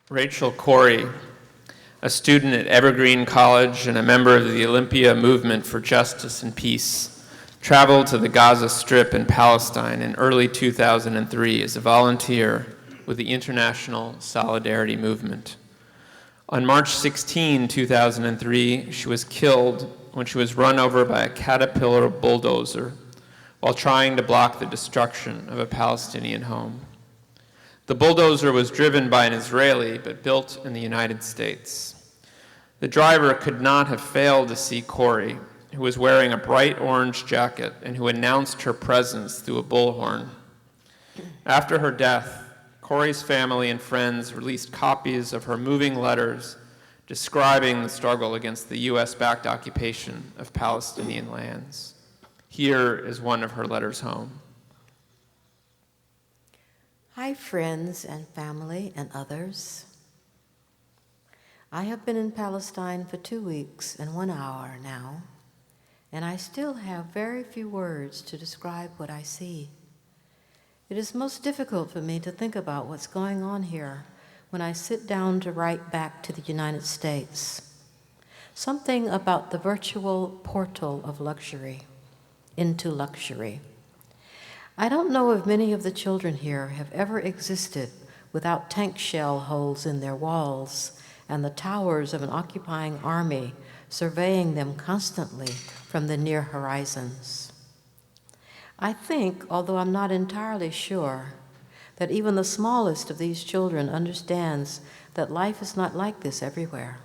Rachel Corrie, a student at Evergreen College and a member of the Olympia Movement for Justice and Peace, traveled to the Gaza Strip in Palestine in early 2003 as a volunteer with the International Solidarity Movement. On March 16, 2003, she was killed when she was run over by a Caterpillar bulldozer while trying to block the destruction of a Palestinian home. The bulldozer was driven by an Israeli, but built in the United States. The driver could not have failed to see Corrie, who was wearing a bright orange jacket and who announced her presence through a bullhorn. After her death, Corrie's family and friends released copies of her moving letters describing the struggle against the US-backed occupation of Palestinian lands. Here is one of her letters home. Hi, friends and family and others. I have been in Palestine for 2 weeks and 1 hour now, and I still have very few words to describe what I see. It is most difficult for me to think about what's going on here when I sit down to write back to the United States. Something about the virtual portal of luxury into luxury. I don't know if many of the children here have ever existed without tank shell holes in their walls and the towers of an occupying army surveying them constantly from the near horizons. I think, although I'm not entirely sure, that even the smallest of these children understands that life is not like this everywhere.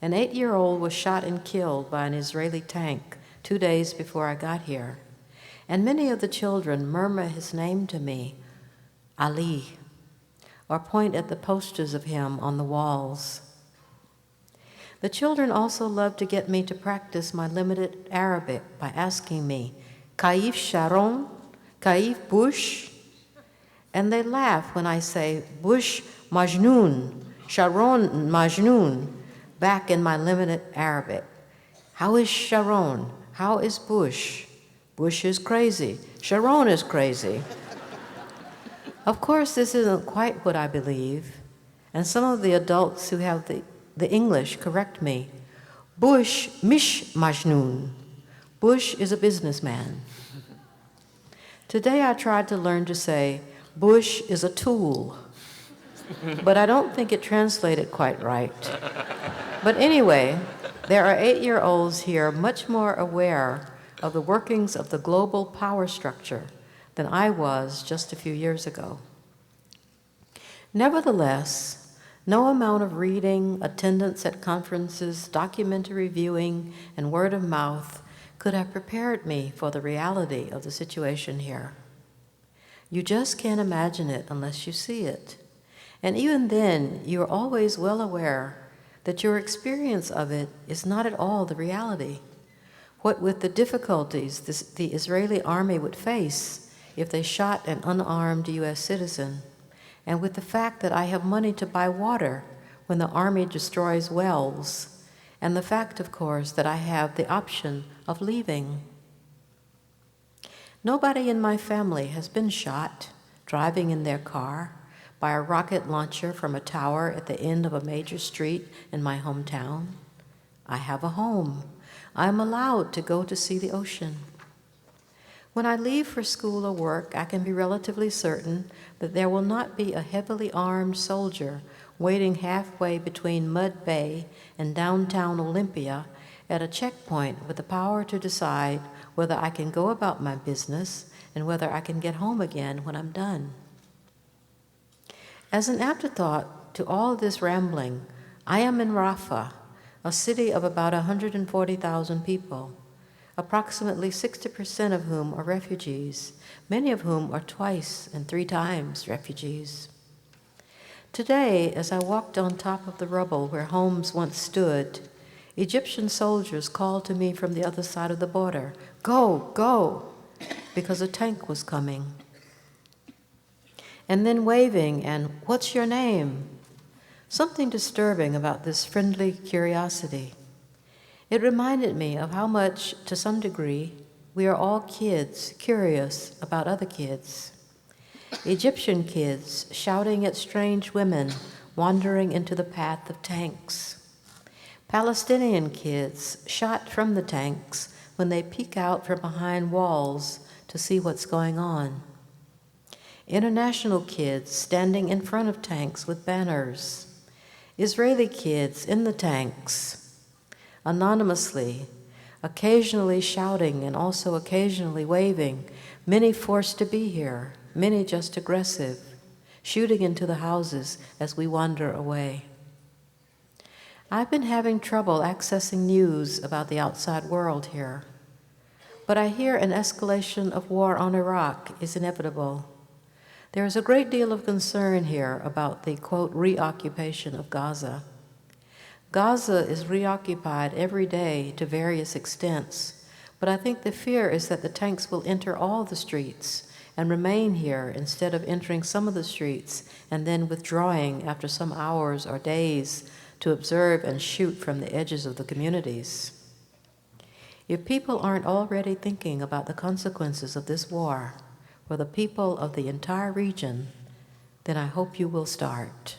An 8-year-old was shot and killed by an Israeli tank 2 days before I got here. And many of the children murmur his name to me, Ali, or point at the posters of him on the walls. The children also love to get me to practice my limited Arabic by asking me, Kaif Sharon? Kaif Bush? And they laugh when I say, Bush Majnoon, Sharon Majnoon, back in my limited Arabic. How is Sharon? How is Bush? Bush is crazy. Sharon is crazy. Of course, this isn't quite what I believe, and some of the adults who have the English correct me. Bush mish majnoon. Bush is a businessman. Today I tried to learn to say, Bush is a tool, but I don't think it translated quite right. But anyway, there are 8-year-olds here much more aware of the workings of the global power structure than I was just a few years ago. Nevertheless, no amount of reading, attendance at conferences, documentary viewing, and word of mouth could have prepared me for the reality of the situation here. You just can't imagine it unless you see it. And even then, you're always well aware that your experience of it is not at all the reality. What with the difficulties the Israeli army would face if they shot an unarmed U.S. citizen, and with the fact that I have money to buy water when the army destroys wells, and the fact, of course, that I have the option of leaving. Nobody in my family has been shot driving in their car by a rocket launcher from a tower at the end of a major street in my hometown. I have a home. I'm allowed to go to see the ocean. When I leave for school or work, I can be relatively certain that there will not be a heavily armed soldier waiting halfway between Mud Bay and downtown Olympia at a checkpoint with the power to decide whether I can go about my business and whether I can get home again when I'm done. As an afterthought to all this rambling, I am in Rafah, a city of about 140,000 people, approximately 60% of whom are refugees, many of whom are twice and 3 times refugees. Today, as I walked on top of the rubble where homes once stood, Egyptian soldiers called to me from the other side of the border, "Go, go," because a tank was coming. And then waving and, "What's your name?" Something disturbing about this friendly curiosity. It reminded me of how much, to some degree, we are all kids curious about other kids. Egyptian kids shouting at strange women wandering into the path of tanks. Palestinian kids shot from the tanks when they peek out from behind walls to see what's going on. International kids standing in front of tanks with banners. Israeli kids in the tanks, anonymously, occasionally shouting and also occasionally waving, many forced to be here, many just aggressive, shooting into the houses as we wander away. I've been having trouble accessing news about the outside world here, but I hear an escalation of war on Iraq is inevitable. There is a great deal of concern here about the, quote, reoccupation of Gaza. Gaza is reoccupied every day to various extents, but I think the fear is that the tanks will enter all the streets and remain here instead of entering some of the streets and then withdrawing after some hours or days to observe and shoot from the edges of the communities. If people aren't already thinking about the consequences of this war for the people of the entire region, then I hope you will start.